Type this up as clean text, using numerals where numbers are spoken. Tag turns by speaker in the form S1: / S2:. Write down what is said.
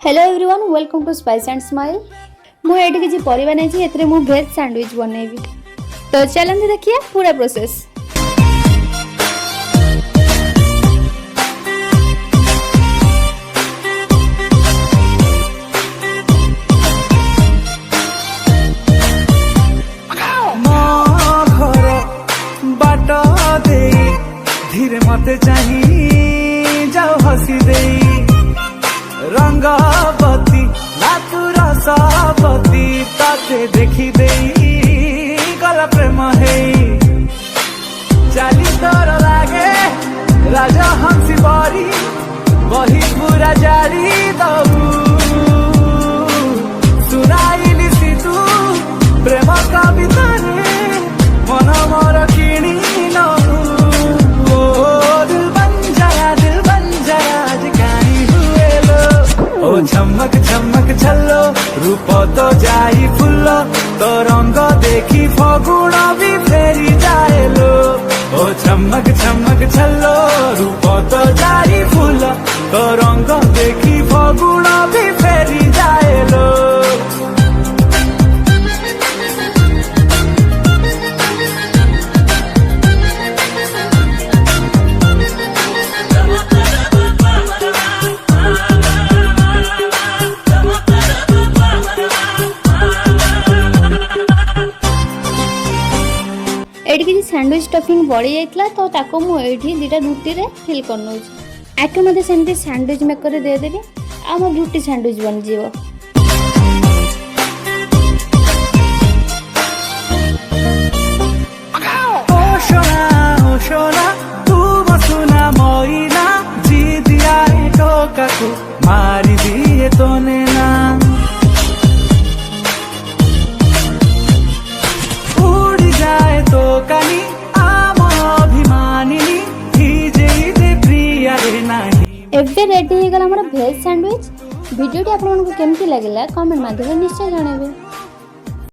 S1: Hello everyone, welcome to Spice and Smile. मुझे किसी परिवा नहीं एथरे मु वेज सैंडविच बनैबी। तो चलते देखिए पूरा प्रोसेस।
S2: धीरे मते चाही जाओ हसी दे रंगवती लातु रसवती ताते देखी दे गला प्रेम है चाली तोर लागे राजा हंसी बरी वही पूरा जारी दबू सुनाइली सी तू प्रेम कविता रे मन मोर किणी नू झमक झमक छल्लो रूप तो जाई फुल्लो तो रंग देखी फगुण भी फेरी जाए लो। ओ झमक झमक छल्लो रूप तो जाई फुल्लो तो रंग देखी फगुण भी फेरी जाए लो।
S1: एटी किसी सैंडविच स्टफिंग बढ़ी जाइए तो ताको मु एठी दीटा रुटी रे फिल कर नउछ। आके मते सेमती सैंडविच मेकर दे देबी आ म रुटी सैंडविच बन जीवो।
S2: ओ सोना तू मसुना मोइना जी दिया टोका को मारी दिए तोने ना कानी आम अभिमानिनी हिजे दे प्रिया रे नाही।
S1: एबे रेडी हो गला हमर वेज सैंडविच। वीडियोटी आपन को केमती लागला कमेंट माध्यम निश्चय जणाबे।